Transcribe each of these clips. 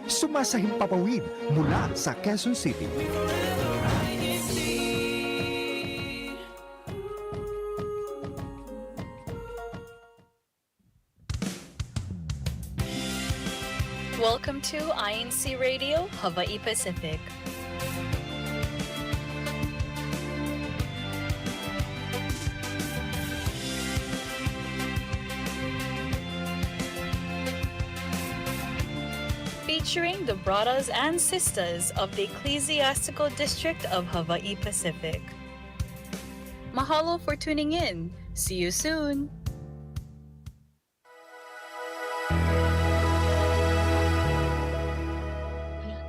Sumasahimpapawid mula sa Quezon City. Welcome to INCRadio, Hawaii Pacific. Featuring the brothers and sisters of the Ecclesiastical District of Hawaii Pacific. Mahalo for tuning in. See you soon.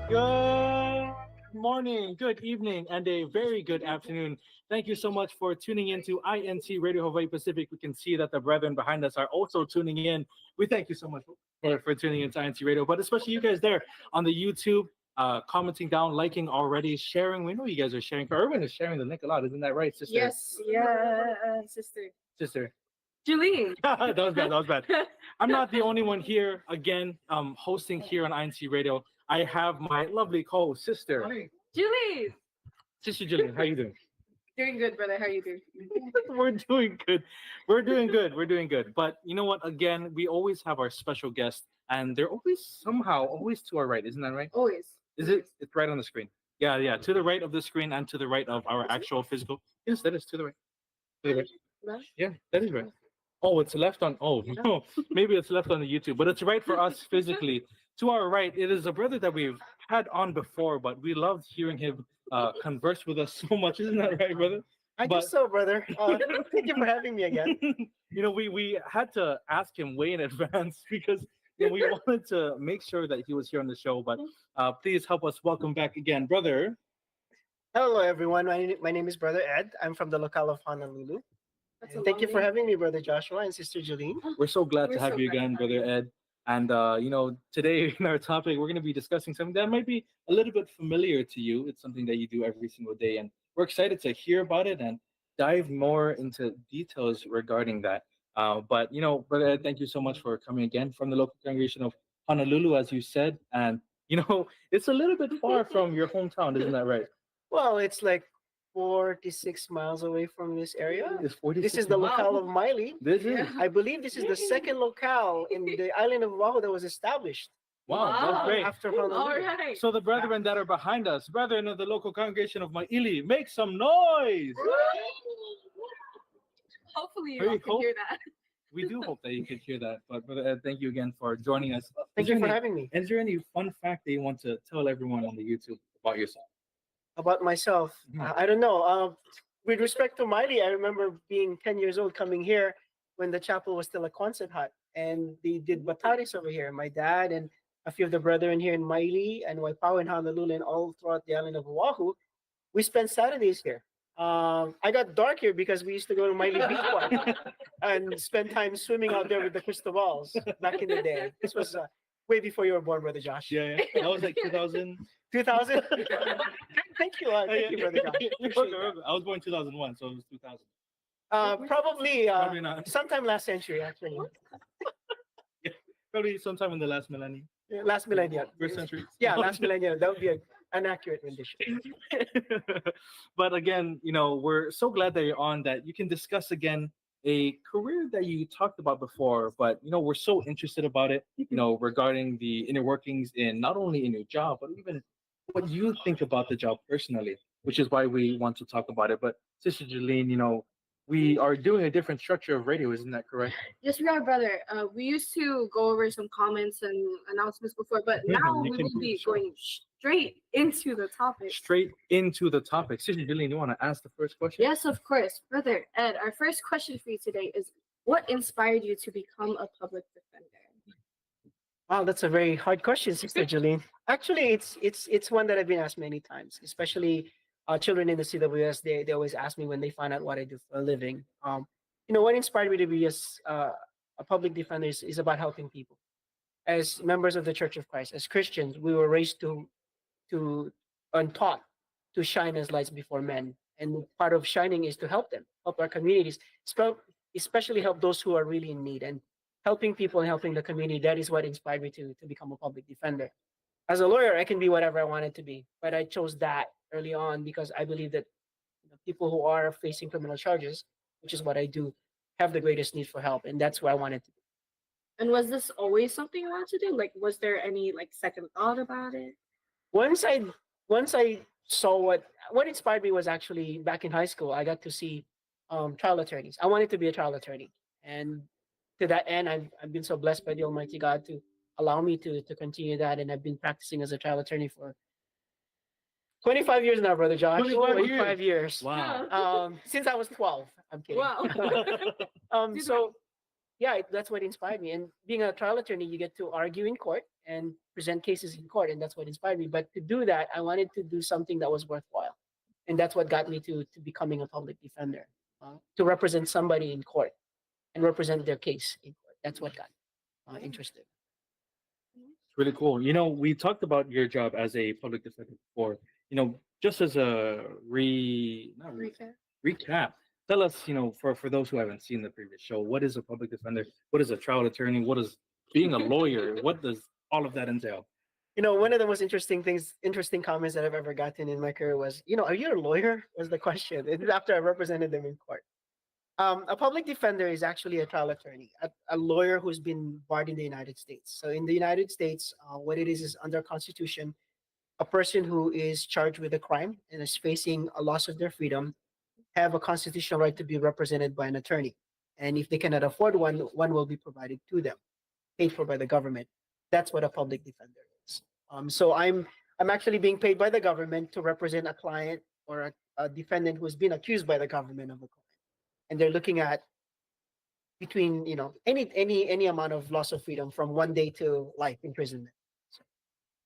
Good morning, good evening, and a very good afternoon. Thank you so much for tuning in to INCRadio Hawaii Pacific. We can see that the brethren behind us are also tuning in. We thank you so much for tuning in to INCRadio, but especially you guys there on the YouTube, commenting down, liking already, sharing. We know you guys are sharing. Erwin is sharing the link a lot, isn't that right, sister? Yes, sister. Sister. Julie. That was bad. I'm not the only one here, again, hosting here on INCRadio. I have my lovely co-sister. Julie. Sister Jillian, how you doing? Doing good, brother. How are you doing? We're doing good. But you know what? Again, we always have our special guest, and they're always to our right. Isn't that right? Always. Is it? It's right on the screen. Yeah. To the right of the screen and to the right of our actual physical. Yes, that is to the right. To the right. Left? Yeah, that is right. Oh, it's left on. Oh, no. Maybe it's left on the YouTube, but it's right for us physically. To our right, it is a brother that we've had on before, but we loved hearing him converse with us so much. Isn't that right, brother? I guess so, brother. Thank you for having me again. You know, we had to ask him way in advance because we wanted to make sure that he was here on the show. But please help us welcome back again, brother. Hello, everyone. My name is Brother Ed. I'm from the locale of Honolulu. And thank you for having me, Brother Joshua and Sister Jeline. We're so glad to have you again, Brother Ed. And, today in our topic, we're going to be discussing something that might be a little bit familiar to you. It's something that you do every single day. And we're excited to hear about it and dive more into details regarding that. But, Brother Ed, thank you so much for coming again from the local congregation of Honolulu, as you said. And, it's a little bit far from your hometown, isn't that right? Well, it's like 46 miles away from this area. This is the locale of Miley. This is. I believe this is the second locale in the island of Oahu that was established. Wow, that's great. After Honolulu. All right. So the brethren that are behind us, brethren of the local congregation of Maili, make some noise. Hopefully you all can hear that. We do hope that you could hear that. But Brother Ed, thank you again for joining us. Thank you for having me. Is there any fun fact that you want to tell everyone on the YouTube about yourself? About myself, I don't know. With respect to Miley, I remember being 10 years old coming here when the chapel was still a concert hut. And they did bataris over here. My dad and a few of the brethren here in Miley and Waipao and Honolulu and all throughout the island of Oahu, we spent Saturdays here. I got dark here because we used to go to Miley Beach Park and spend time swimming out there with the crystal balls back in the day. This was way before you were born, Brother Josh. Yeah. That was like 2000. 2000? Thank you, Brother Josh. I was born in 2001, so it was 2000. Probably not. sometime last century, actually. Yeah, probably sometime in the last millennium. Yeah, last millennium. First century. Yeah, last millennium. That would be an accurate rendition. But again, we're so glad that you're on, that you can discuss again a career that you talked about before, but we're so interested about it, regarding the inner workings in not only in your job, but even what you think about the job personally, which is why we want to talk about it. But Sister Jeline, we are doing a different structure of radio, isn't that correct? Yes, we are, brother. We used to go over some comments and announcements before, but now we will be going straight into the topic. Straight into the topic. Sister Jeline, you want to ask the first question? Yes, of course. Brother Ed, our first question for you today is, what inspired you to become a public defender? Wow, that's a very hard question, Sister Jeline. Actually, it's one that I've been asked many times, especially children in the CWS. They always ask me when they find out what I do for a living. What inspired me to be a public defender is about helping people. As members of the Church of Christ, as Christians, we were raised to and taught to shine as lights before men. And part of shining is to help them, help our communities, especially help those who are really in need. And helping people and helping the community, that is what inspired me to become a public defender. As a lawyer, I can be whatever I wanted to be, but I chose that early on because I believe that people who are facing criminal charges, which is what I do, have the greatest need for help, and that's where I wanted to be. And was this always something you wanted to do? Like, was there any like second thought about it? Once I once I saw what inspired me was actually back in high school. I got to see trial attorneys. I wanted to be a trial attorney, and to that end, I've been so blessed by the Almighty God to allow me to continue that, and I've been practicing as a trial attorney for 25 years now, brother Josh. 25 years. Wow. Since I was 12. I'm kidding. Wow. So yeah, that's what inspired me. And being a trial attorney, you get to argue in court and present cases in court, and that's what inspired me. But to do that, I wanted to do something that was worthwhile, and that's what got me to becoming a public defender, to represent somebody in court and represent their case in court. That's what got me interested. It's really cool. We talked about your job as a public defender before. Just as a not recap, tell us, for those who haven't seen the previous show, what is a public defender? What is a trial attorney? What is being a lawyer? What does all of that entail? One of the most interesting comments that I've ever gotten in my career was, are you a lawyer? Was the question. It is after I represented them in court. A public defender is actually a trial attorney, a lawyer who's been barred in the United States. So in the United States, what it is under Constitution, a person who is charged with a crime and is facing a loss of their freedom have a constitutional right to be represented by an attorney. And if they cannot afford one will be provided to them, paid for by the government. That's what a public defender is. So I'm actually being paid by the government to represent a client or a defendant who's been accused by the government of a crime. And they're looking at between any amount of loss of freedom from 1 day to life imprisonment. So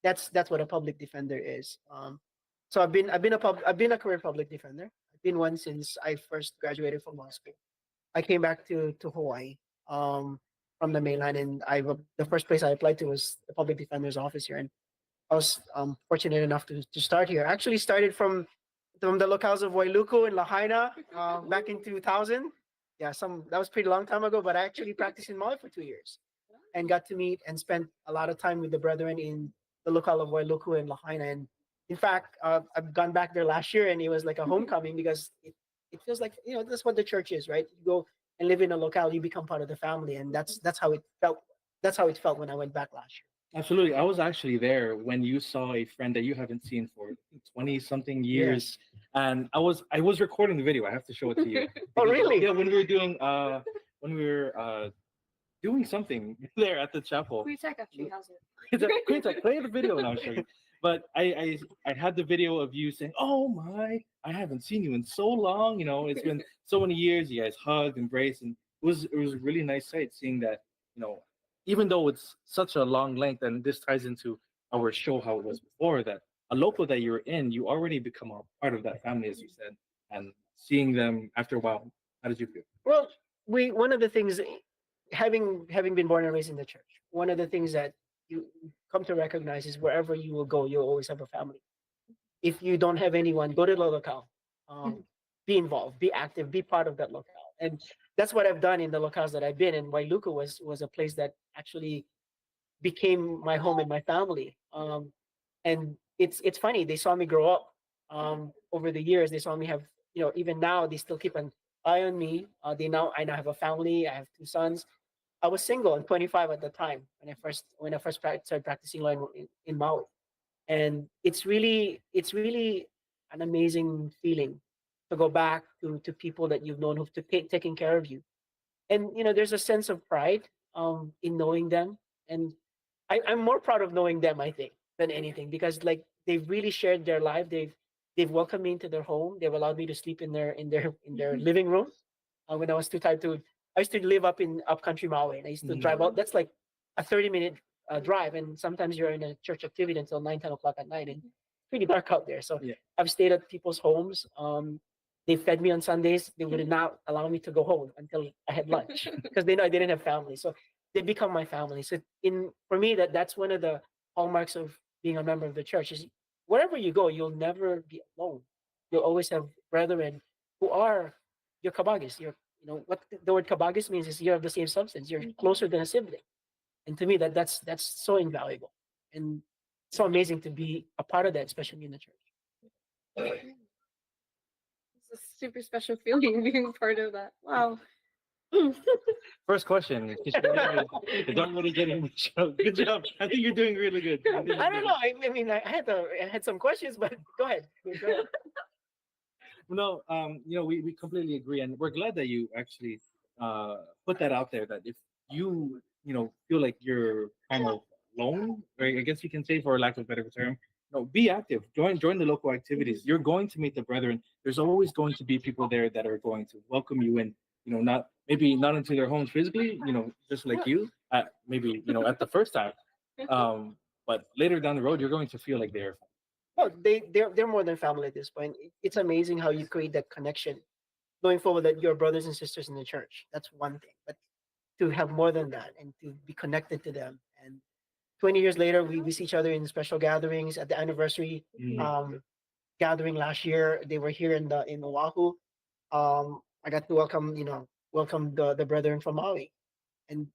that's what a public defender is. So I've been a career public defender. I've been one since I first graduated from law school. I came back to Hawaii from the mainland, and the first place I applied to was the public defender's office here, and I was fortunate enough to start here. I actually started from the locales of Wailuku and Lahaina back in 2000. Yeah, that was pretty long time ago, but I actually practiced in Maui for 2 years and got to meet and spent a lot of time with the brethren in the locale of Wailuku and Lahaina. And in fact, I've gone back there last year, and it was like a homecoming because it feels like, that's what the church is, right? You go and live in a locale, you become part of the family, and that's how it felt. That's how it felt when I went back last year. Absolutely. I was actually there when you saw a friend that you haven't seen for 20 something years. Yes. And I was recording the video. I have to show it to you. Oh, really? Yeah, when we were doing something there at the chapel. Queetech actually has it. Queetech, play the video and I'll show you. But I had the video of you saying, "Oh my, I haven't seen you in so long. It's been so many years." You guys hugged, embraced, and it was a really nice sight seeing that. Even though it's such a long length, and this ties into our show how it was before, that a local that you're in, you already become a part of that family, as you said, and seeing them after a while, how did you feel? Well, one of the things, having been born and raised in the church, one of the things that you come to recognize is wherever you will go, you'll always have a family. If you don't have anyone, go to the locale, be involved, be active, be part of that locale. And that's what I've done in the locales that I've been in. Wailuku was a place that actually became my home and my family. And it's funny, they saw me grow up over the years. They saw me have, even now they still keep an eye on me. I now have a family. I have 2 sons. I was single and 25 at the time when I first started practicing law in Maui. And it's really an amazing feeling to go back to people that you've known who've taken care of you. And there's a sense of pride in knowing them. And I'm more proud of knowing them, I think, than anything, because like they've really shared their life. They've welcomed me into their home. They've allowed me to sleep in their living room when I was too tired to. I used to live up in upcountry Maui, and I used to drive out. That's like a 30-minute drive, and sometimes you're in a church activity until 9, 10 o'clock at night, and it's pretty dark out there. So Yeah. I've stayed at people's homes. They fed me on Sundays. They would not allow me to go home until I had lunch because they know I didn't have family. So they become my family. So for me, that's one of the hallmarks of being a member of the church is wherever you go, you'll never be alone. You'll always have brethren who are your kabagis. What the word kabagis means is you're of the same substance. You're closer than a sibling. And to me, that's so invaluable. And so amazing to be a part of that, especially in the church. It's a super special feeling being part of that. Wow. First question. You don't really get emotional. Good job. I think you're doing really good. I don't know. I mean, I had some questions, but go ahead. Go ahead. No, we completely agree, and we're glad that you actually put that out there. That if you feel like you're kind of alone, right? I guess you can say, for lack of a better term, no, be active. Join the local activities. You're going to meet the brethren. There's always going to be people there that are going to welcome you in. Not maybe not into their homes physically. Just like you. Maybe at the first time, but later down the road, you're going to feel like they're. Well, they're more than family at this point. It's amazing how you create that connection, going forward that you're brothers and sisters in the church. That's one thing, but to have more than that and to be connected to them. And 20 years later, we see each other in special gatherings. At the anniversary gathering last year, they were here in Oahu. I got to welcome the brethren from Maui, and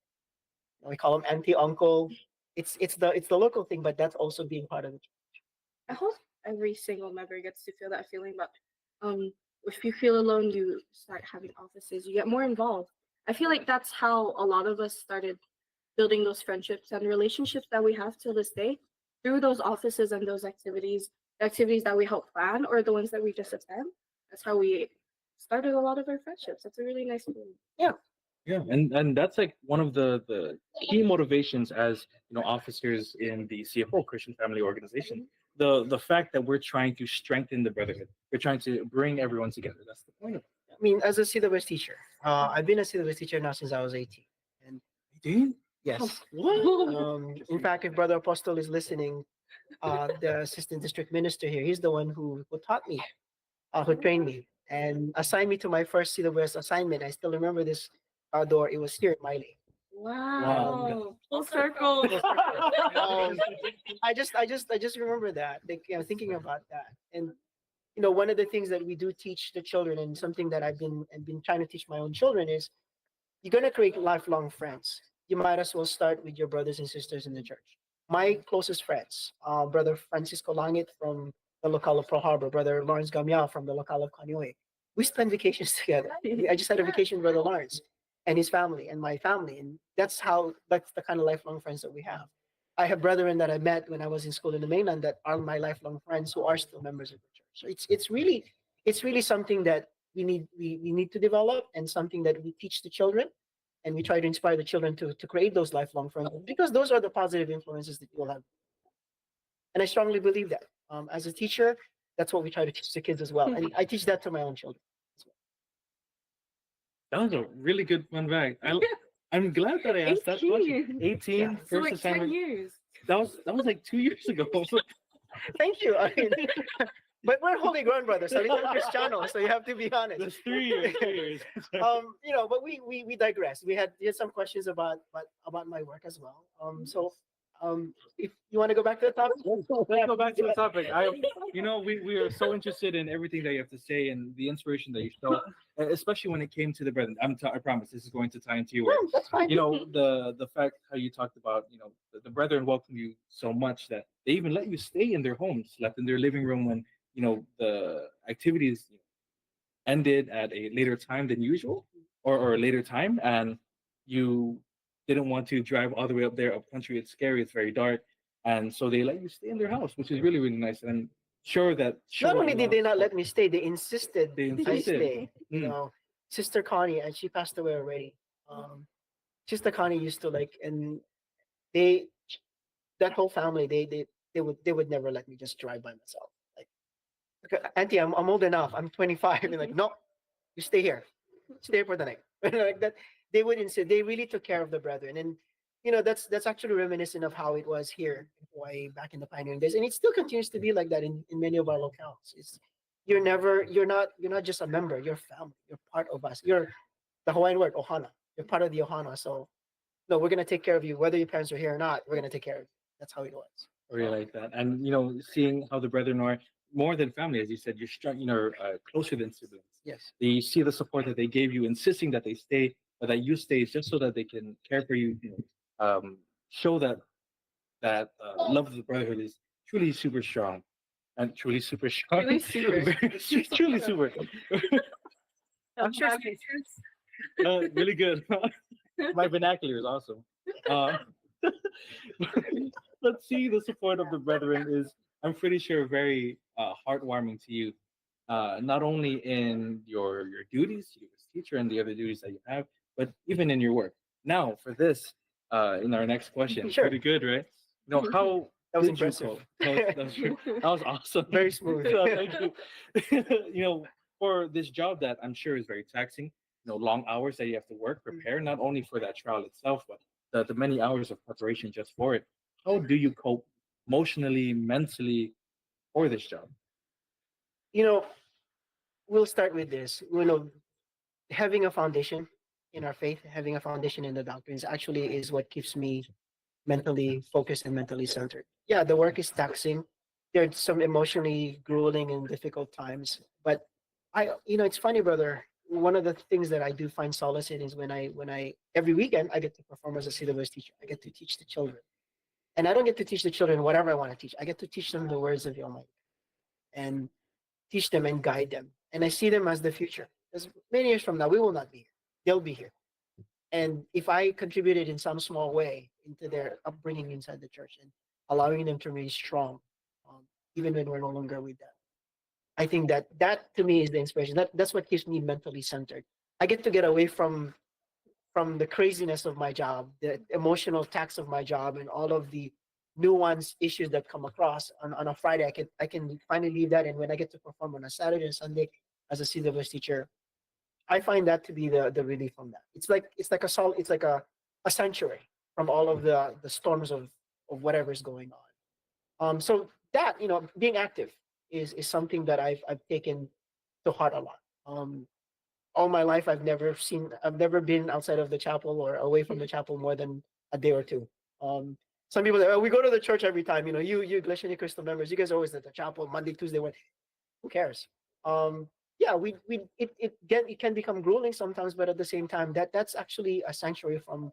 we call them auntie, uncle. It's the local thing, but that's also being part of it. I hope every single member gets to feel that feeling. But if you feel alone, you start having offices. You get more involved. I feel like that's how a lot of us started building those friendships and relationships that we have till this day through those offices and those activities, the activities that we help plan or the ones that we just attend. That's how we started a lot of our friendships. That's a really nice feeling. Yeah, and that's like one of the key motivations as officers in the CFO, Christian Family Organization. The fact that we're trying to strengthen the brotherhood, we're trying to bring everyone together. That's the point of it. I mean, as a CWS teacher, I've been a CWS teacher now since I was 18. And 18? yes, What? in fact, if Brother Apostle is listening, the assistant district minister here, he's the one who taught me, who trained me, and assigned me to my first CWS assignment. I still remember this door. It was here in Miley. Wow. Full circle. Um, I just remember that, like, thinking about that, and one of the things that we do teach the children, and something that I've been trying to teach my own children is, you're gonna create lifelong friends. You might as well start with your brothers and sisters in the church. My closest friends, Brother Francisco Langit from the local of Pearl Harbor, Brother Lawrence Gamia from the local of Kaneohe. We spend vacations together. I just had a vacation with Brother Lawrence and his family and my family, and that's the kind of lifelong friends that we have. I have brethren that I met when I was in school in the mainland that are my lifelong friends who are still members of the church. So it's really something that we need to develop, and something that we teach the children, and we try to inspire the children to create those lifelong friends, because those are the positive influences that you will have. And I strongly believe that. As a teacher, that's what we try to teach the kids as well, and I teach that to my own children. That was a really good fun fact. I'm glad that I asked that question. 18 Yeah. So first like 10 assignment. years. That was like 2 years ago. Thank you. I mean, but we're holy grown brothers, so we're Cristiano, so you have to be honest. That's 3 years. 3 years. But we digress. We had some questions about my work as well. If you want to go back to the topic, Let's go back to the topic. We are so interested in everything that you have to say and the inspiration that you show, especially when it came to the brethren. I promise this is going to tie into your work. that's fine. The fact how you talked about the brethren welcome you so much that they even let you stay in their homes, slept in their living room when the activities ended at a later time than usual, or a later time, and you didn't want to drive all the way up there up country. It's scary, it's very dark, and so they let you stay in their house, which is really, really nice. And Not only did they not let me stay, they insisted They I insisted. stay. Mm. Sister Connie, and she passed away already. Sister Connie used to and they that whole family, they would never let me just drive by myself. Like, "Okay, Auntie, I'm old enough. I'm 25." And like, "No, you stay here. Stay for the night." Like that. They would insist. They really took care of the brethren, and that's actually reminiscent of how it was here in Hawaii back in the pioneering days, and it still continues to be like that in many of our locales. You're not just a member. You're family. You're part of us. You're the Hawaiian word ohana. You're part of the ohana. So no, we're gonna take care of you whether your parents are here or not. We're gonna take care of you. That's how it was. Really like that, and seeing how the brethren are more than family, as you said, you're strong, closer than siblings. Yes. You see the support that they gave you, insisting that they stay, or that you stay, just so that they can care for you. Show that love of the brotherhood truly super strong and truly super strong. Truly super. Truly super. I'm sure Really good. My vernacular is awesome. Um, let's see, the support of the brethren is, I'm pretty sure, very heartwarming to you. Not only in your duties, you as teacher, and the other duties that you have, but even in your work. Now, for this, in our next question, Sure. pretty good, right? No, how That was did you impressive. cope? That was true. That was awesome. Very smooth. So, thank you. For this job that I'm sure is very taxing, long hours that you have to work, prepare not only for that trial itself, but the many hours of preparation just for it. How do you cope emotionally, mentally for this job? You know, we'll start with this. Having a foundation in our faith, having a foundation in the doctrines actually is what keeps me mentally focused and mentally centered. Yeah, the work is taxing. There's some emotionally grueling and difficult times, but it's funny, brother. One of the things that I do find solace in is when I every weekend I get to perform as a CWS teacher. I get to teach the children, and I don't get to teach the children whatever I want to teach. I get to teach them the words of the Almighty and teach them and guide them. And I see them as the future. Because many years from now, we will not be here. They'll be here. And if I contributed in some small way into their upbringing inside the church and allowing them to remain strong, um, even when we're no longer with them, I think that to me is the inspiration. That's what keeps me mentally centered. I get to get away from the craziness of my job, the emotional tax of my job, and all of the nuanced issues that come across on a Friday. I can finally leave that, and when I get to perform on a Saturday and Sunday as a CWS teacher, I find that to be the relief from that. It's like a sanctuary from all of the storms of whatever's going on. So that being active is something that I've taken to heart a lot. All my life I've never been outside of the chapel or away from the chapel more than a day or two. Some people say, oh, we go to the church every time. You Galatian Crystal members, you guys are always at the chapel Monday, Tuesday, Wednesday. Who cares? Yeah, it can become grueling sometimes, but at the same time, that's actually a sanctuary from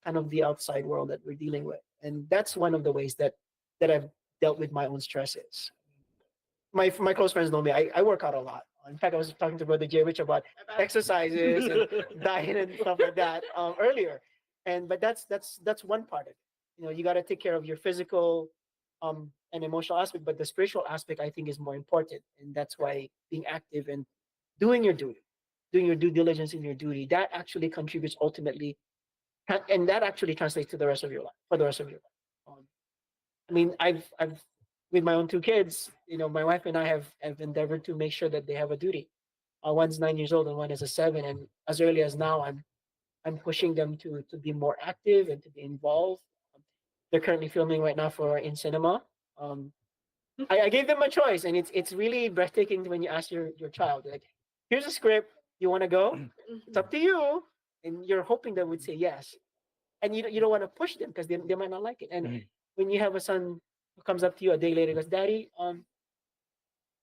kind of the outside world that we're dealing with, and that's one of the ways that I've dealt with my own stresses. My close friends know me. I work out a lot. In fact, I was talking to Brother J. Rich about exercises and diet and stuff like that earlier. But that's one part of it. You got to take care of your physical and emotional aspect, but the spiritual aspect I think is more important, and that's why being active and doing your duty, doing your due diligence in your duty, that actually contributes ultimately, and that actually translates to the rest of your life for the rest of your life. I mean, I've with my own two kids, my wife and I have endeavored to make sure that they have a duty. One's 9 years old and one is a 7, and as early as now, I'm pushing them to be more active and to be involved. They're currently filming right now for in cinema. I gave them a choice, and it's really breathtaking when you ask your child, like, here's a script, you want to go? It's up to you, and you're hoping they would say yes, and you don't want to push them because they might not like it. And when you have a son who comes up to you a day later and goes, Daddy,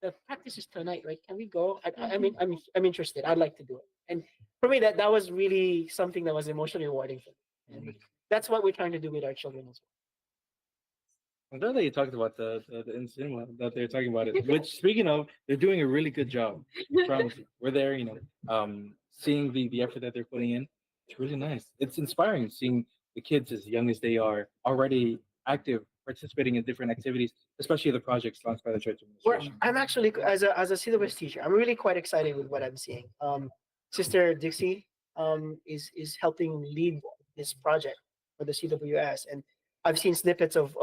the practice is tonight, right? Can we go? I mean, I'm interested. I'd like to do it. And for me, that was really something that was emotionally rewarding for me. And that's what we're trying to do with our children as well. I'm glad that you talked about the in cinema that they're talking about it. Which, speaking of, they're doing a really good job. I promise you. We're there, seeing the effort that they're putting in. It's really nice. It's inspiring seeing the kids as young as they are already active, participating in different activities, especially the projects launched by the church administration. I'm actually as a CWS teacher, I'm really quite excited with what I'm seeing. Sister Dixie is helping lead this project for the CWS, and I've seen snippets of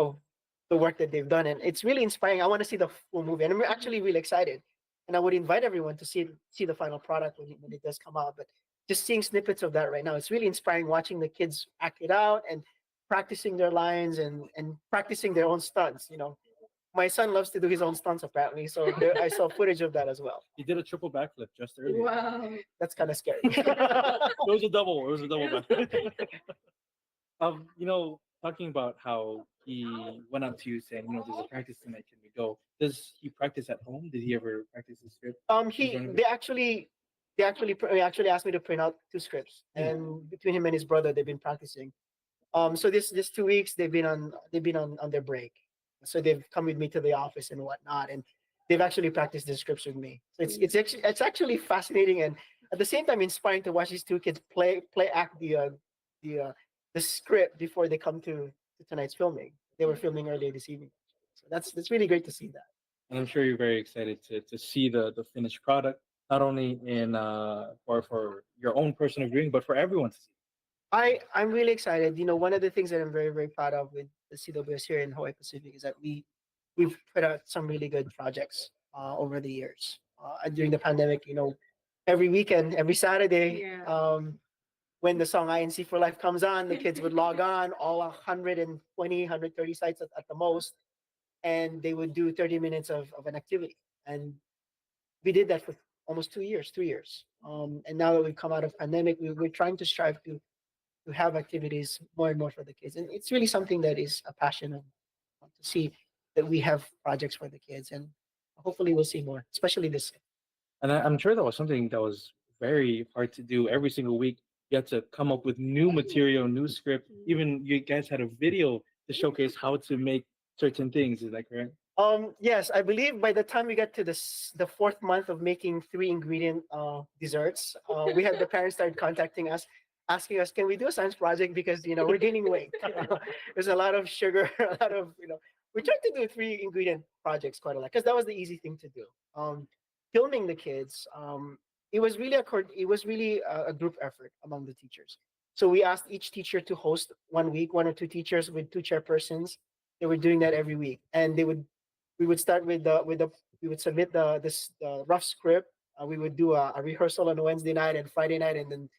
the work that they've done, and it's really inspiring. I want to see the full movie, and I'm actually really excited. And I would invite everyone to see the final product when it does come out. But just seeing snippets of that right now, it's really inspiring watching the kids act it out and practicing their lines and practicing their own stunts. My son loves to do his own stunts apparently, so I saw footage of that as well. He did a triple backflip just earlier. Wow. That's kind of scary. It was a double. It was a double backflip. Talking about how he went up to you saying, there's a practice tonight. Can we go? Does he practice at home? Did he ever practice his script? They actually asked me to print out 2 scripts, and between him and his brother, they've been practicing. So this 2 weeks they've been on their break. So they've come with me to the office and whatnot, and they've actually practiced the scripts with me. So it's actually fascinating and at the same time inspiring to watch these two kids play act the uh, the script before they come to tonight's filming. They were filming earlier this evening, so that's really great to see that. And I'm sure you're very excited to see the finished product, not only in for your own personal viewing, but for everyone to see. I'm really excited. One of the things that I'm very very proud of with the CWS here in Hawaii Pacific is that we've put out some really good projects over the years. And during the pandemic, every weekend, every Saturday, Yeah. when the song INC for Life comes on, the kids would log on, all 120, 130 sites at the most, and they would do 30 minutes of an activity. And we did that for almost 2 years, 3 years. And now that we've come out of pandemic, we're trying to strive to have activities more and more for the kids. And it's really something that is a passion of to see that we have projects for the kids. And hopefully we'll see more, especially this. And I'm sure that was something that was very hard to do every single week. You had to come up with new material, new script. Even you guys had a video to showcase how to make certain things. Is that correct? Yes, I believe by the time we got to the fourth month of making 3 ingredient desserts, we had the parents started contacting us, asking us, can we do a science project because we're gaining weight. There's a lot of sugar, a lot of we tried to do 3 ingredient projects quite a lot because that was the easy thing to do. Filming the kids, it was really a group effort among the teachers. So we asked each teacher to host 1 week, 1 or 2 teachers with 2 chairpersons. They were doing that every week, and we would start we would submit the rough script. We would do a rehearsal on a Wednesday night and Friday night, and then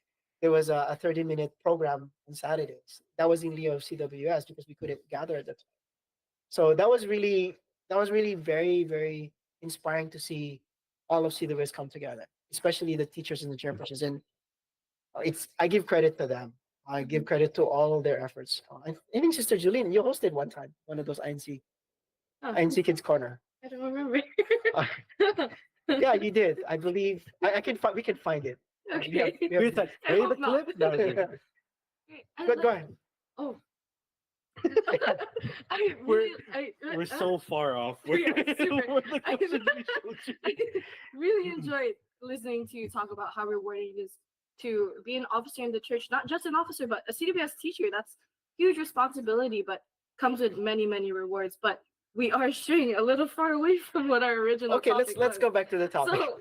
there was a 30-minute program on Saturdays. That was in lieu of CWS because we couldn't gather at the time. So that was really very very inspiring to see all of CWS come together, especially the teachers and the chairpersons. And I give credit to them. I give credit to all of their efforts. I think Sister Julene, you hosted one time one of those Oh, INC Kids Corner. I don't remember. Yeah, you did. I believe we can find it. Okay. We have Wait, play I the hope not. clip. No, okay. Go ahead. Oh. We're so far off. Yeah, super. We're the I- clips that we showed you. I really enjoyed listening to you talk about how rewarding it is to be an officer in the church, not just an officer, but a CWS teacher. That's huge responsibility, but comes with many, many rewards. But we are straying a little far away from what our original Okay, let's topic go was. back to the topic. So,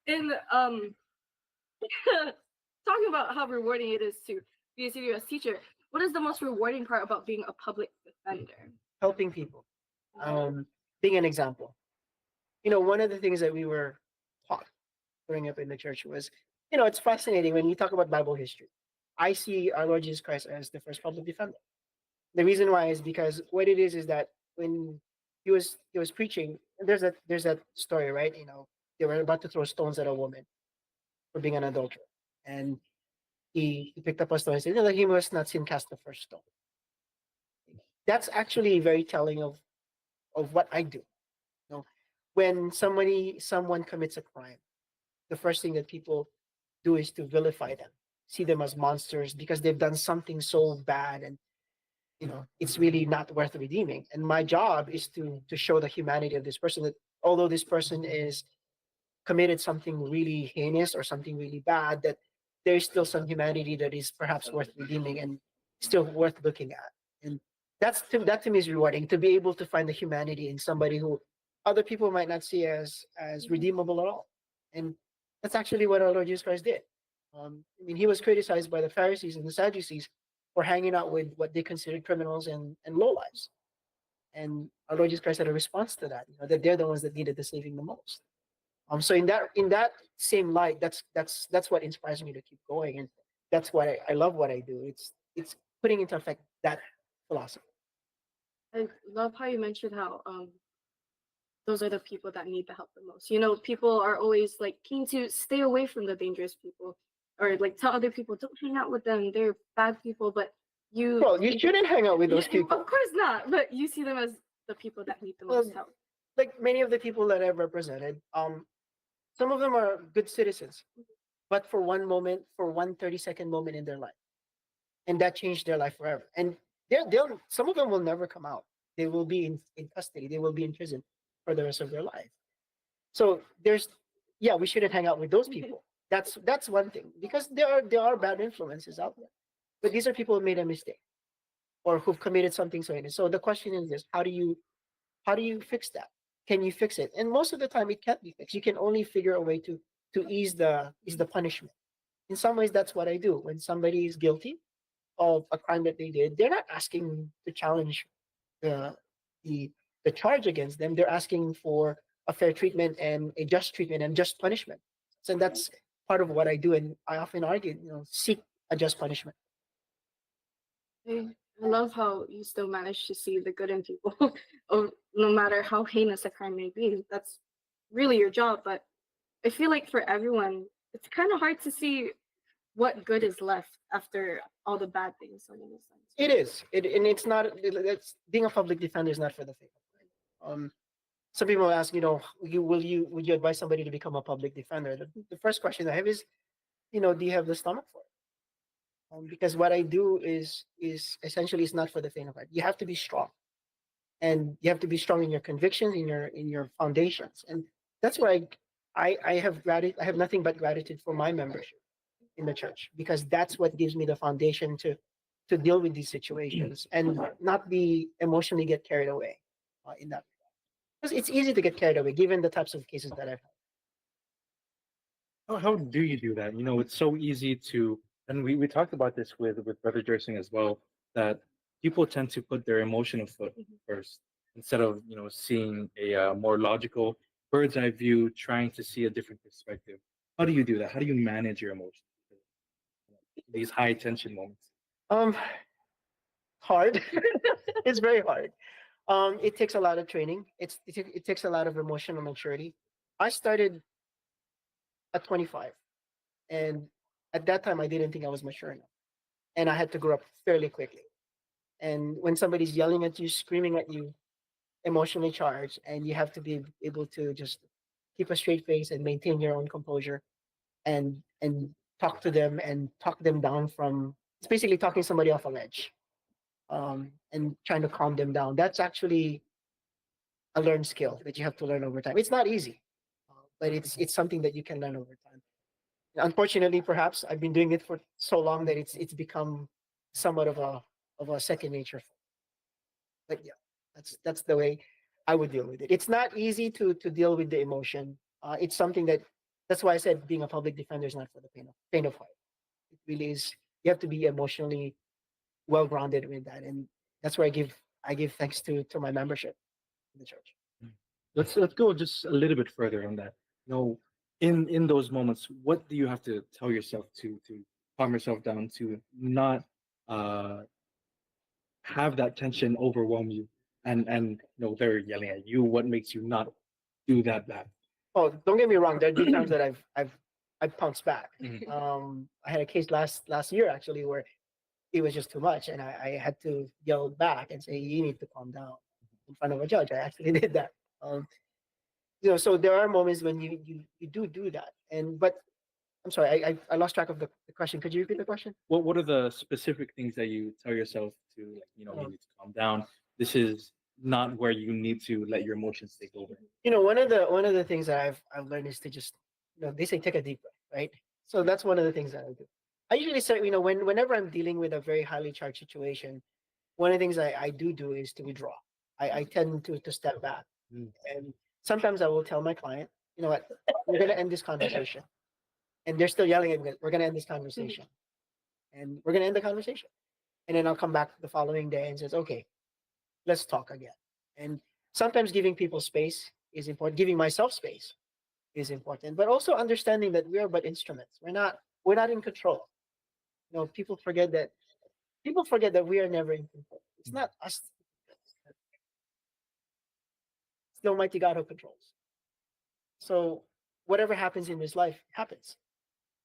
in talking about how rewarding it is to be a CWS teacher, what is the most rewarding part about being a public defender? Helping people, being an example. One of the things that we were taught growing up in the church was, it's fascinating when you talk about Bible history. I see our Lord Jesus Christ as the first public defender. The reason why is because what it is that when he was preaching, there's that story, right? They were about to throw stones at a woman for being an adulterer, and he picked up a stone and said, "Let him who has not sinned cast the first stone." That's actually very telling of what I do. When someone commits a crime, the first thing that people do is to vilify them, see them as monsters because they've done something so bad, and it's really not worth redeeming. And my job is to show the humanity of this person, that although this person is committed something really heinous or something really bad, that there is still some humanity that is perhaps worth redeeming and still worth looking at. And that to me is rewarding, to be able to find the humanity in somebody who other people might not see as redeemable at all. And that's actually what our Lord Jesus Christ did. He was criticized by the Pharisees and the Sadducees for hanging out with what they considered criminals and lowlifes. And our Lord Jesus Christ had a response to that, that they're the ones that needed the saving the most. So in that same light, that's what inspires me to keep going, and that's why I love what I do. It's putting into effect that philosophy. I love how you mentioned how those are the people that need the help the most. People are always like keen to stay away from the dangerous people, or like tell other people don't hang out with them. They're bad people, but you shouldn't hang out with those people. Of course not, but you see them as the people that need the most help. Like many of the people that I've represented, some of them are good citizens, but for one moment, for 1 30-second moment in their life, and that changed their life forever. And some of them will never come out. they will be in custody, they will be in prison for the rest of their life. So there's, yeah, we shouldn't hang out with those people. That's one thing, because there are bad influences out there. But these are people who made a mistake or who've committed something so heinous. So the question is this: how do you fix that? Can you fix it? And most of the time, it can't be fixed. You can only figure a way to ease the punishment. In some ways, that's what I do. When somebody is guilty of a crime that they did, they're not asking to challenge the the the charge against them. They're asking for a fair treatment and a just treatment and just punishment. So that's part of what I do, and I often argue, seek a just punishment. I love how you still manage to see the good in people, or no matter how heinous a crime may be. That's really your job. But I feel like for everyone, it's kind of hard to see what good is left after all the bad things someone has done. It is. And it's not. It's being a public defender is not for the faint of heart. Some people ask, would you advise somebody to become a public defender? The first question I have is, do you have the stomach for it? Because what I do is essentially is not for the faint of heart. You have to be strong, and you have to be strong in your convictions, in your foundations, and that's why I have gratitude. I have nothing but gratitude for my membership in the church, because that's what gives me the foundation to deal with these situations and not be emotionally get carried away in that. Because it's easy to get carried away given the types of cases that I've had. How do you do that? It's so easy to, and we talked about this with Brother Jersing as well, that people tend to put their emotional foot first instead of seeing a more logical bird's eye view, trying to see a different perspective. How do you do that? How do you manage your emotions? These high tension moments. Um, Hard. It's very hard. It takes a lot of training. It takes a lot of emotional maturity. I started at 25, and at that time I didn't think I was mature enough, and I had to grow up fairly quickly. And when somebody's yelling at you, screaming at you, emotionally charged, and you have to be able to just keep a straight face and maintain your own composure, and talk to them and talk them down from, it's basically talking somebody off a ledge, and trying to calm them down. That's actually a learned skill that you have to learn over time. It's not easy, but it's something that you can learn over time. Unfortunately, perhaps I've been doing it for so long that it's become somewhat of a second nature. But yeah, that's the way I would deal with it. It's not easy to deal with the emotion. It's something that's why I said being a public defender is not for the pain of heart. It really is. You have to be emotionally well grounded with that, and that's where I give thanks to my membership in the church. Let's go just a little bit further on that. In those moments, what do you have to tell yourself to calm yourself down, to not have that tension overwhelm you, and they're yelling at you? What makes you not do that bad? Oh, don't get me wrong. There have been times that I've pounced back. Mhm. I had a case last year actually where it was just too much, and I had to yell back and say, "You need to calm down," in front of a judge. I actually did that. So there are moments when you do that, but I'm sorry, I lost track of the question. Could you repeat the question? What are the specific things that you tell yourself to, like, you need to calm down? This is not where you need to let your emotions take over. One of the things that I've learned is to just, they say take a deep breath, right? So that's one of the things that I do. I usually say, whenever I'm dealing with a very highly charged situation, one of the things I do is to withdraw. I tend to step back, Mm. and sometimes I will tell my client, you know what, we're gonna end this conversation, and they're still yelling at me. We're gonna end this conversation, and we're gonna end the conversation, and then I'll come back the following day and says, okay, let's talk again. And sometimes giving people space is important. Giving myself space is important, but also understanding that we are but instruments. We're not in control. People forget that. People forget that we are never in control. It's not us. It's the Almighty God who controls. So whatever happens in this life happens.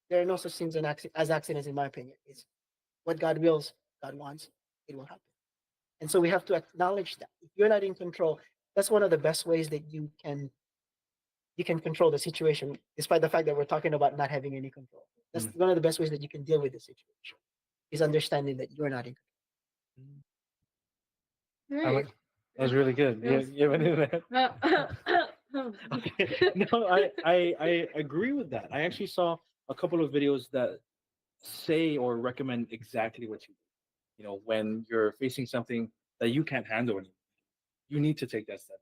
There are no such things as accidents, in my opinion. It's what God wills, God wants, it will happen. And so we have to acknowledge that. If you're not in control, that's one of the best ways that you can control the situation, despite the fact that we're talking about not having any control. That's one of the best ways that you can deal with the situation, is understanding that you're not in control. I Right. That was really good. You have anything there? Okay. No, I agree with that. I actually saw a couple of videos that say or recommend exactly what you do. You know, when you're facing something that you can't handle anymore, you need to take that step.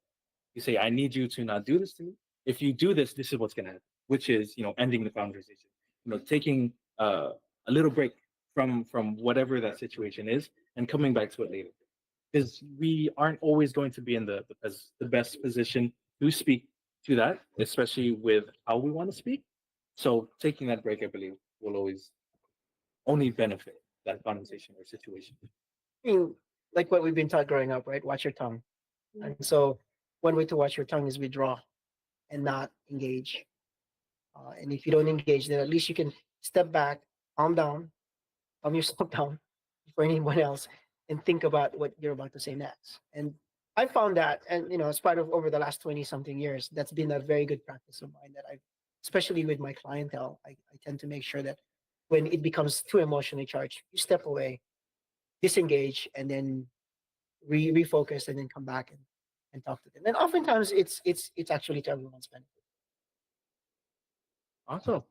You say, I need you to not do this to me. If you do this, this is what's going to happen, which is, ending the conversation, taking a little break from whatever that situation is and coming back to it later. Because we aren't always going to be in the best position to speak to that, especially with how we want to speak. So taking that break, I believe, will always only benefit that conversation or situation. I mean, like what we've been taught growing up, right? Watch your tongue. And so one way to watch your tongue is withdraw and not engage. And if you don't engage, then at least you can step back, calm down, calm yourself down before anyone else, and think about what you're about to say next. And I found that, and as part of over the last 20 something years, that's been a very good practice of mine that especially with my clientele, I tend to make sure that when it becomes too emotionally charged, you step away, disengage, and then refocus, and then come back and talk to them. And oftentimes it's actually to everyone's benefit. Awesome.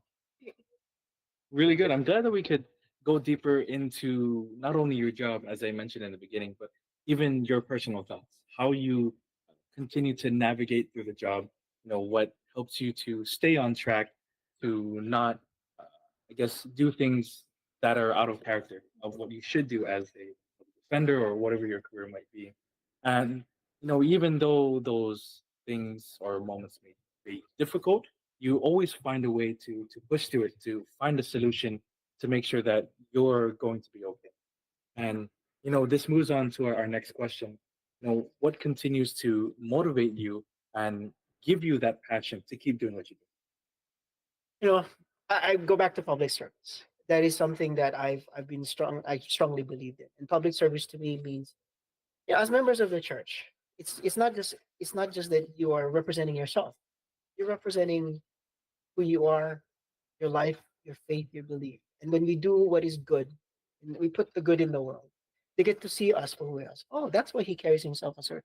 Really good. I'm glad that we could go deeper into not only your job, as I mentioned in the beginning, but even your personal thoughts, how you continue to navigate through the job, what helps you to stay on track, to not, uh, I guess, do things that are out of character of what you should do as a defender or whatever your career might be. And, even though those things or moments may be difficult, you always find a way to push through it, to find a solution to make sure that you're going to be okay. And this moves on to our next question. What continues to motivate you and give you that passion to keep doing what you do? I go back to public service. That is something that I strongly believed in. And public service to me means, as members of the church, it's not just that you are representing yourself. You're representing who you are, your life, your faith, your belief. And when we do what is good, and we put the good in the world, they get to see us for who we are. Oh, that's why he carries himself a certain.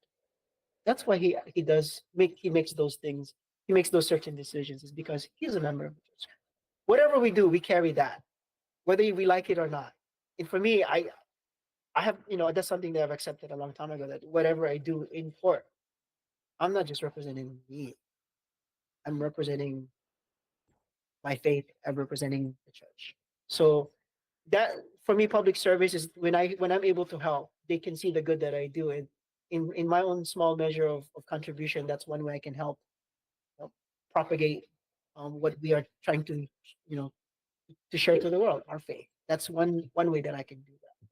That's why he makes those things. He makes those certain decisions is because he's a member of the church. Whatever we do, we carry that, whether we like it or not. And for me, I have, that's something that I've accepted a long time ago, that whatever I do in court, I'm not just representing me. I'm representing my faith. I'm representing the church. So that for me, public service is when I'm able to help, they can see the good that I do. And in my own small measure of contribution, that's one way I can help, propagate what we are trying to share to the world, our faith. That's one way that I can do that.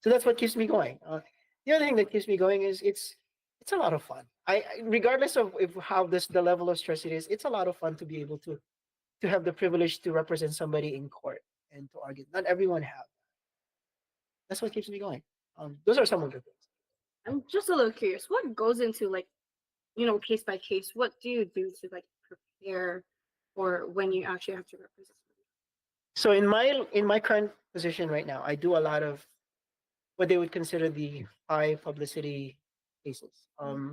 So that's what keeps me going. The other thing that keeps me going is it's a lot of fun. Regardless of how the level of stress it is, it's a lot of fun to be able to have the privilege to represent somebody in court and to argue. Not everyone have. That's what keeps me going. Those are some of the things. I'm just a little curious. What goes into case by case? What do you do to prepare for when you actually have to represent somebody? So in my current position right now, I do a lot of what they would consider the high publicity cases.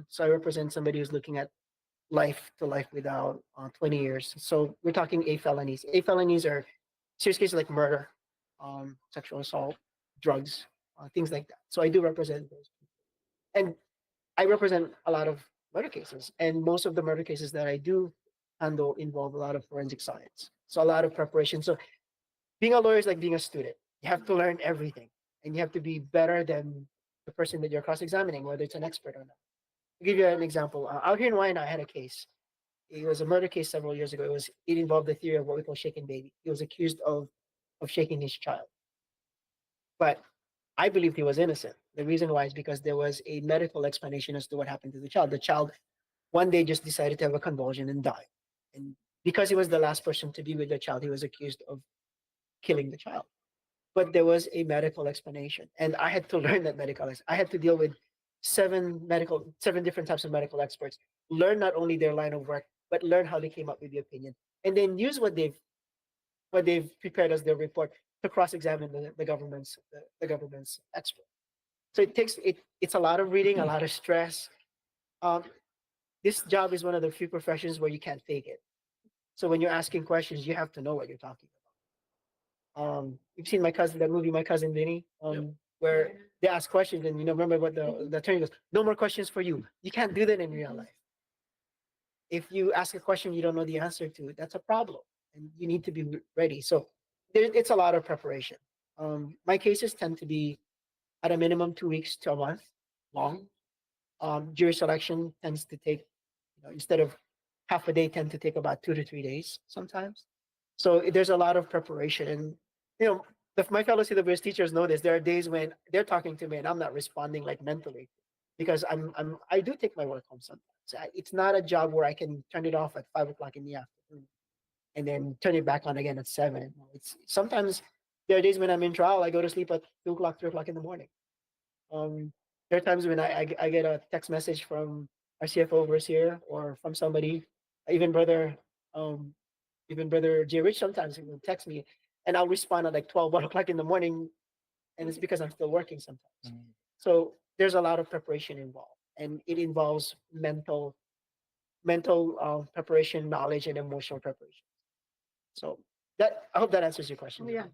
So I represent somebody who's looking at life to life without 20 years. So we're talking A felonies. A felonies are serious cases like murder, sexual assault, drugs, things like that. So I do represent those people. And I represent a lot of murder cases. And most of the murder cases that I do handle involve a lot of forensic science. So a lot of preparation. So being a lawyer is like being a student. You have to learn everything. And you have to be better than the person that you're cross-examining, whether it's an expert or not. To give you an example, out here in Wayne, I had a case. It was a murder case several years ago. It involved the theory of what we call shaken baby. He was accused of shaking his child. But I believed he was innocent. The reason why is because there was a medical explanation as to what happened to the child. The child one day just decided to have a convulsion and die. And because he was the last person to be with the child, he was accused of killing the child. But there was a medical explanation. And I had to learn that I had to deal with seven different types of medical experts, learn not only their line of work, but learn how they came up with the opinion, and then use what they've prepared as their report to cross-examine the government's expert. So it's a lot of reading, a lot of stress. Um, this job is one of the few professions where you can't fake it. So when you're asking questions, you have to know what you're talking about. You've seen that movie, My Cousin Vinny, where they ask questions, and remember what the attorney goes, "No more questions for you." You can't do that in real life. If you ask a question you don't know the answer to, that's a problem, and you need to be ready. So it's a lot of preparation. My cases tend to be at a minimum 2 weeks to a month long. Jury selection tends to take, instead of half a day, tend to take about 2 to 3 days sometimes. So there's a lot of preparation, and my fellow CWS teachers know this. There are days when they're talking to me and I'm not responding like mentally, because I do take my work home sometimes. It's not a job where I can turn it off at 5 o'clock in the afternoon and then turn it back on again at 7. It's sometimes there are days when I'm in trial, I go to sleep at 2 o'clock, 3 o'clock in the morning. There are times when I get a text message from our CFO overseer or from somebody, even brother um even brother J Rich sometimes he will text me, and I'll respond at like 12, 1 o'clock in the morning, and it's because I'm still working sometimes. So there's a lot of preparation involved, and it involves mental preparation, knowledge, and emotional preparation. So I hope that answers your question. Oh yeah,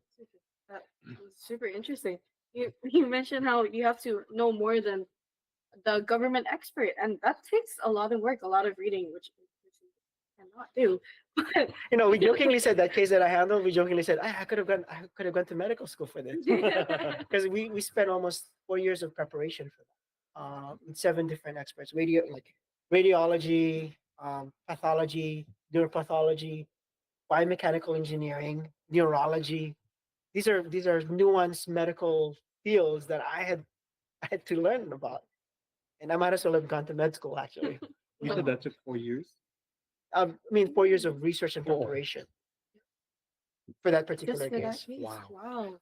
that was super interesting. You mentioned how you have to know more than the government expert, and that takes a lot of work, a lot of reading, which you cannot do. But We jokingly said that case that I handled. We jokingly said I could have gone to medical school for this, because we spent almost 4 years of preparation for that, with 7 different experts, radiology, pathology, neuropathology, biomechanical engineering, neurology. These are nuanced medical fields that I had to learn about, and I might as well have gone to med school actually. You said that took 4 years. I mean, 4 years of research and Oh. preparation for that just particular for that case. case, Wow. wow.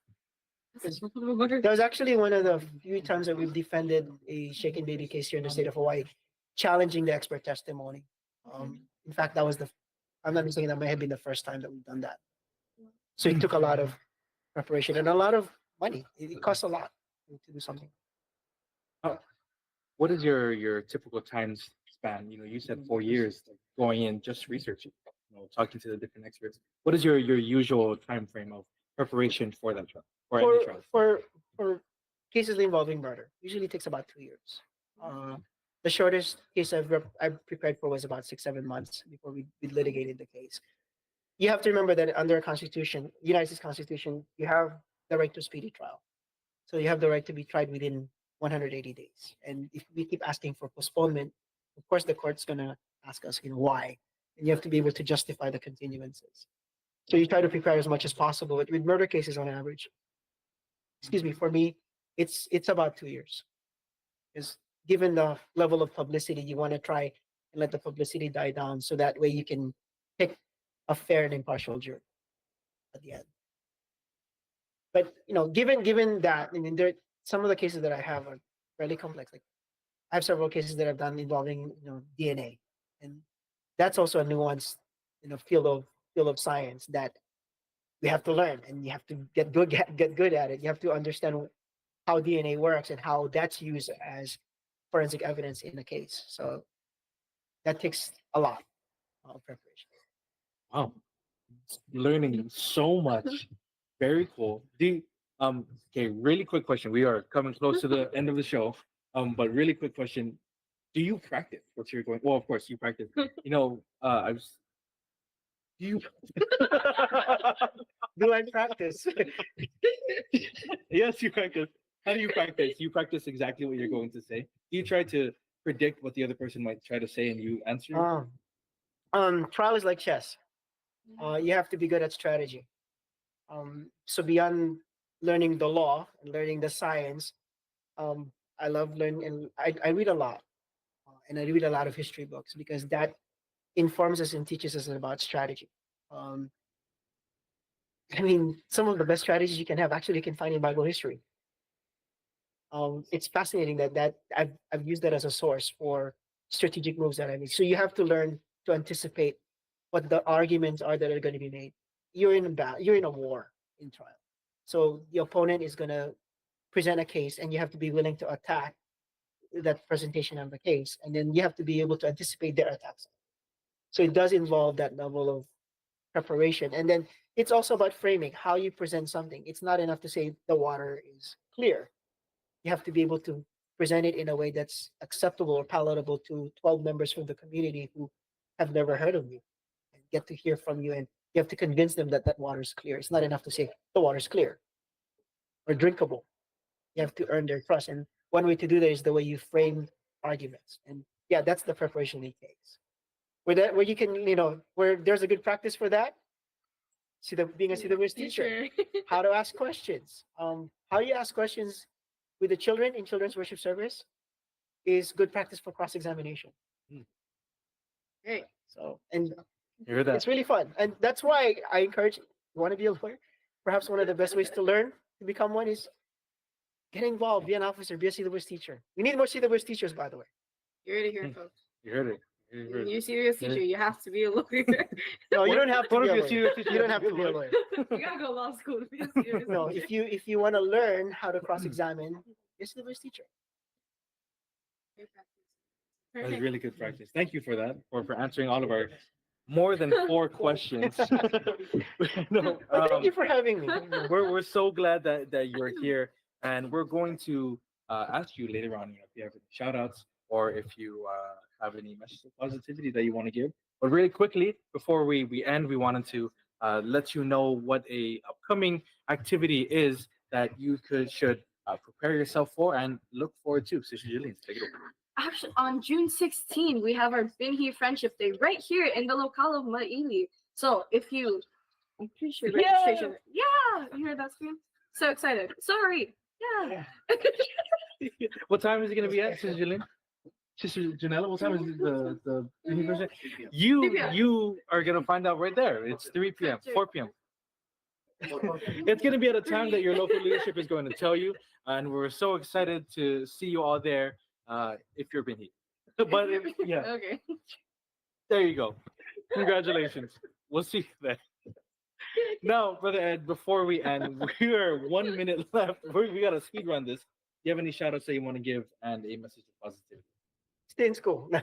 Because That's a lot of work. That was actually one of the few times that we've defended a shaken baby case here in the state of Hawaii, challenging the expert testimony. In fact, I'm not mistaken, that may have been the first time that we've done that. So it took a lot of preparation and a lot of money. It costs a lot to do something. What is your typical time span? You said 4 years, like, going in just researching, talking to the different experts. What is your usual time frame of preparation for that trial or any trial? For cases involving murder, usually takes about 2 years. The shortest case I've prepared for was about 6, 7 months before we litigated the case. You have to remember that under a Constitution, United States Constitution, you have the right to speedy trial. So you have the right to be tried within 180 days. And if we keep asking for postponement, of course the court's gonna ask us, why, and you have to be able to justify the continuances. So you try to prepare as much as possible. With murder cases, on average, excuse me, for me, it's about 2 years. Because given the level of publicity, you want to try and let the publicity die down, so that way you can pick a fair and impartial jury at the end. But given that, I mean, some of the cases that I have are fairly complex. Like I have several cases that I've done involving DNA, and that's also a nuanced field of science that we have to learn, and you have to get good at it. You have to understand how DNA works and how that's used as forensic evidence in a case. So that takes a lot of preparation. Wow, learning so much. Very cool. Okay, really quick question. We are coming close to the end of the show. But really quick question. Do you practice what you're going? Well, of course you practice. I was. Do you? Do I practice? Yes, you practice. How do you practice? You practice exactly what you're going to say. Do you try to predict what the other person might try to say and you answer? Trial is like chess. You have to be good at strategy. So beyond learning the law and learning the science, I love learning, and I read a lot, and I read a lot of history books, because that informs us and teaches us about strategy. Um, I mean, some of the best strategies you can have actually you can find in Bible history. It's fascinating that I've used that as a source for strategic moves that I make. So you have to learn to anticipate what the arguments are that are going to be made. You're in a war in trial, so the opponent is going to present a case, and you have to be willing to attack that presentation of the case, and then you have to be able to anticipate their attacks. So it does involve that level of preparation. And then it's also about framing, how you present something. It's not enough to say the water is clear. You have to be able to present it in a way that's acceptable or palatable to 12 members from the community who have never heard of you and get to hear from you. And you have to convince them that that water is clear. It's not enough to say the water is clear or drinkable. You have to earn their trust. And one way to do that is the way you frame arguments. And yeah, that's the preparation it takes. Where you can, where there's a good practice for that. Being a CWS teacher, how to ask questions. How you ask questions with the children in children's worship service is good practice for cross-examination. Great. So, and You heard that? it's really fun. And that's why I encourage, you want to be a lawyer? Perhaps one of the best ways to learn to become one is get involved, be an officer, be a CWS teacher. We need more CWS teachers, by the way. You heard it here, folks. You heard it. You heard it. You serious teacher, you have to be a lawyer. No, you don't have to What be a if you're lawyer. serious teacher? You don't have to be a lawyer. You gotta go law school to be a serious No, teacher. if you want to learn how to cross-examine, be a CWS teacher. That was really good practice. Thank you for that, for answering all of our more than 4 questions. No, But thank you for having me. we're so glad that you're here, and we're going to ask you later on, if you have any shout outs or if you have any messages of positivity that you want to give. But really quickly, before we end, we wanted to let you know what a upcoming activity is that you should prepare yourself for and look forward to. Sister Jillian, take it over. Actually, on June 16, we have our Binhi Friendship Day right here in the locale of Maili. So I'm pretty sure registration. Yeah, you heard that scream? So excited. Sorry. Yeah. What time is it going to be at, Sister Jillian? Sister Janella, what time is the version? You are going to find out right there. It's 3 p.m., 4 p.m. It's going to be at a time that your local leadership is going to tell you, and we're so excited to see you all there if you're Binhi. But yeah, Okay. there you go. Congratulations. We'll see you then. Now, Brother Ed, before we end, we are 1 minute left. We got to speed run this. Do you have any shout outs that you want to give and a message of positivity? Stay in school. Be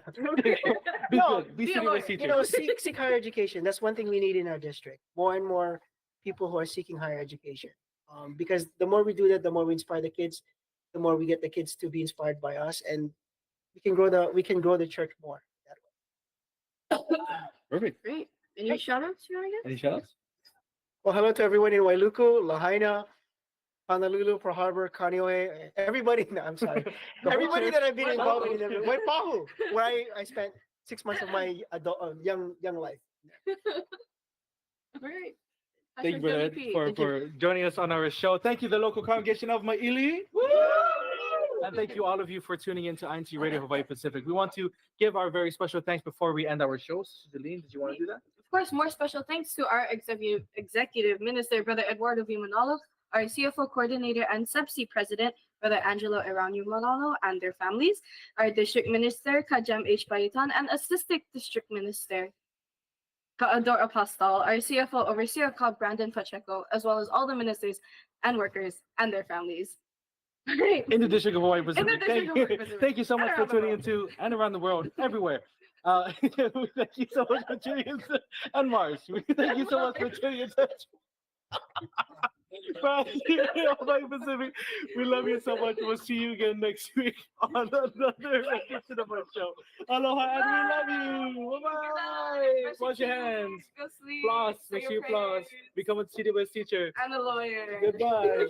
No, good. Be be a CWS lawyer. teacher. seek higher education. That's one thing we need in our district. More and more people who are seeking higher education. Because the more we do that, the more we inspire the kids, the more we get the kids to be inspired by us, and we can grow the church more that way. Perfect. Great. Any shout outs you want to get? Any shout outs? Well, hello to everyone in Wailuku, Lahaina, Honolulu, Pearl Harbor, Kaneohe, everybody. No, I'm sorry. Everybody that I've been involved in. Waipahu, where I spent 6 months of my young life. All right. Thank you, Brother Ed, for joining us on our show. Thank you, the local congregation of Maili. And thank you, all of you, for tuning in to INCRadio Hawaii Pacific. We want to give our very special thanks before we end our show. Celine, did you want to do that? Of course, more special thanks to our executive minister, Brother Eduardo V. Manalo, our CFO coordinator and CEBSI president, Brother Angelo Eranio Manalo, and their families, our district minister, Kajam H. Bayitan, and assistant district minister, Kaador Apostol, our CFO overseer, Cobb Brandon Pacheco, as well as all the ministers and workers and their families. In the District of Hawaii Pacific. Pacific. Thank you so much And for around the tuning world. into and around the world, everywhere. Thank you so much for tuning into and Mars. Thank you so much for tuning into Hawaii Pacific. We love you so much. We'll see you again next week on another edition of our show. Aloha, and we love you. Bye-bye. Wash your hands. Go sleep. Floss. Say Make sure your you floss. prayers. Become a CWS teacher. And a lawyer. Goodbye.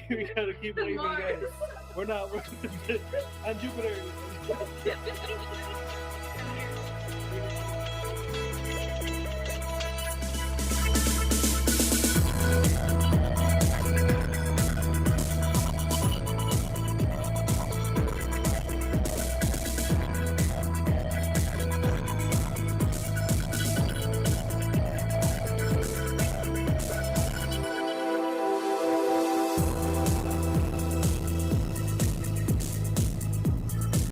We gotta keep waving, guys. We're not. And Jupiter.